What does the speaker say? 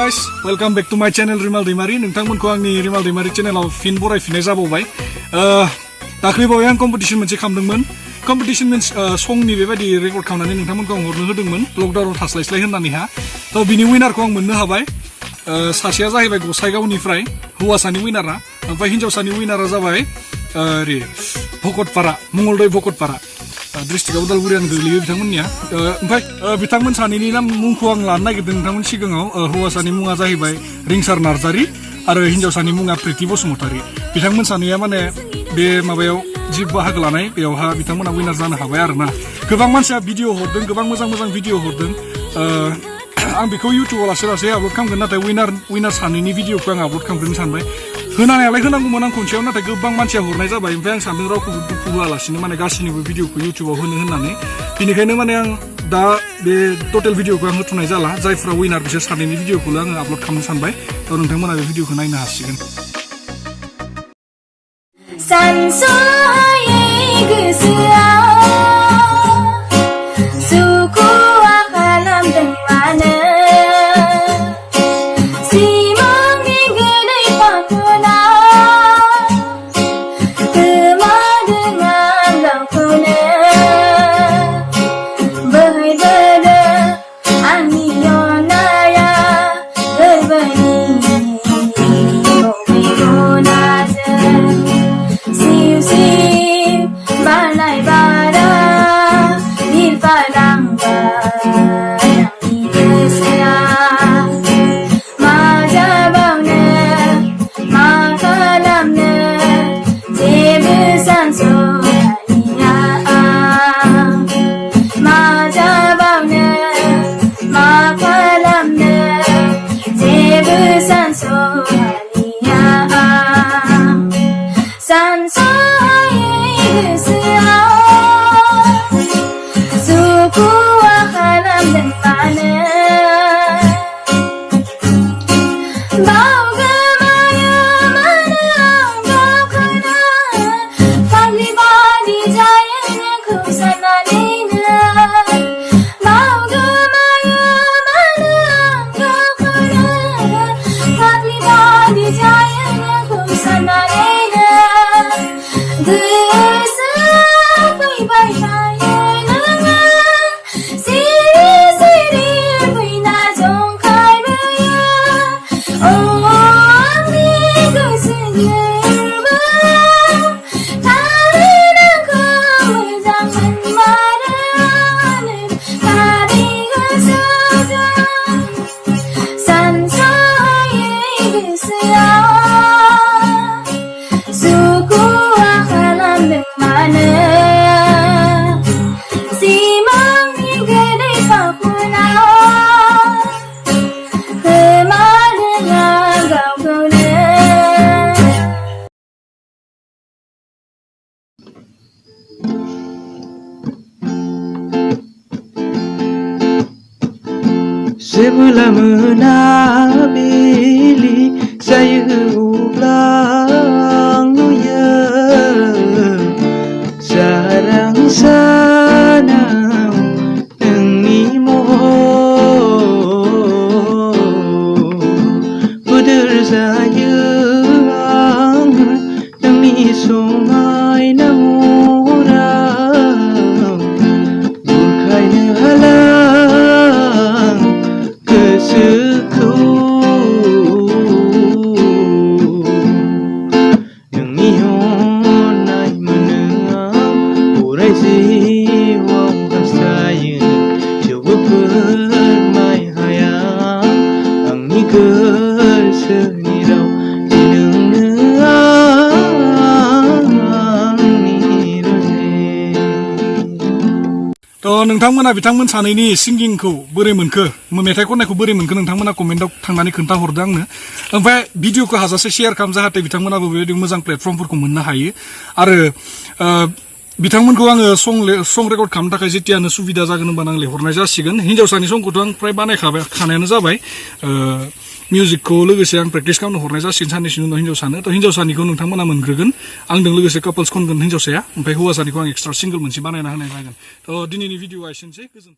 guys, welcome back to my channel Rimal Dimari. नोंथांमोनखौ आंनि Rimal Dimari चेनेलाव फिन बरायफिननाय जाबावबाय। दाख्लैबावै आं competition मोनसे खालामदोंमोन। कम्पिटिशन मीन्स संनि बेबायदि रेकर्ड खालामनानै नोंथांमोनखौ आं हरनो होदोंमोन लकडाउनाव थास्लायस्लाय होननानैहा। थ' बिनि विनारखौ आं मोननो हाबाय। सासेया जाहैबाय गसाइगावनिफ्राय हौवासानि विनारा, ओमफ्राय हिन्जावसानि विनारा जाबाय ओरै भकतपारा, मंगलदै भकतपारा डिस्ट्रिक्टआव उदालगुरियानो गोग्लैयो बिथांमोननिया। ओमफ्राय बिथांमोन सानैनि मुंखौ आं लानो नागिरदों नोंथांमोन सिगाङाव। हौवासानि मुङा जाहैबाय रिंसार नार्जारी आरो हिन्जावसानि मुङा प्रिति बसुमतारी। बिथांमोन सानैया माने बे माबायाव जि बाहागो लानाय बेयावहा बिथांमोना विनार जानो हाबाय आरोना। गोबां मानसिया भिडिअ हरदों, गोबां मोजां मोजां भिडिअ हरदों। आं बेखौ इउटुबाव लासै लासै आपल'ड खालामगोन, नाथाय विनार सानैनि भिडिअखौ आं आपल'ड खालामग्रोनो सानबाय। होनायालाय होनांगौमोन आं खनसेयाव, नाथाय गोबां मानसिया हरनाय जाबाय। ओमफ्राय आं सानदों रावखौबो दुखु होआलासिनो माने गासैनिबो भिडिअखौ इउटुबाव होनो होननानै। बेनिखायनो माने आं दा बे टटेल भिडिअखौ आं होथ'नाय जाला। जायफ्रा विनार बिसोर सानैनि भिडिअखौल' आङो आपल'ड खालामनो सानबाय। थ' नोंथांमोना बे भिडिअखौ नायनो हासिगोन। Sebelum menabili saya ulang ya sarang sana nengi mohon puder saya nengi sungai namurang bukai halang kesuku yang ihon ay menang urai siwang kasayan coba permai hayang ang ikut senirau नोंथांमोना बिथांमोन सानैनि सिंगिंखौ बोरै मोनखो, मेथाइ खननायखौ बोरै मोनखो नोंथांमोना कमेन्टआव थांनानै खोन्थाहरदो आंनो। ओमफ्राय भिडिअखौ हाजासे शेयार खालाम, जाहाथे बिथांमोनाबो बेबायदि मोजां प्लेटफर्मफोरखौ मोननो हायो। आरो बिथांमोनखौ आङो सं रेकर्ड खालामनो थाखाय जेतियानो सुबिदा जागोन होनबानो आं लिंहरनाय जासिगोन। हिन्जावसानि संखौथ' आं फ्राय बानायखानायानो जाबाय। मिउजिकखौ लोगोसे आं प्रेक्टिस खालामनो हरनाय जासिगोन साननैसोनि उनाव हिन्जावसानो। थ' हिन्जावसानिखौ नोंथांमोना मोनग्रोगोन, आंजों लोगोसे कापल्स खनगोन हिन्जावसाया, ओमफ्राय हौवासानिखौ आं एक्सट्रा सिंगल मोनसे बानायना होनाय जागोन। थ' दिनैनि भिडिअआ एसेनोसै, गोजोन्थों।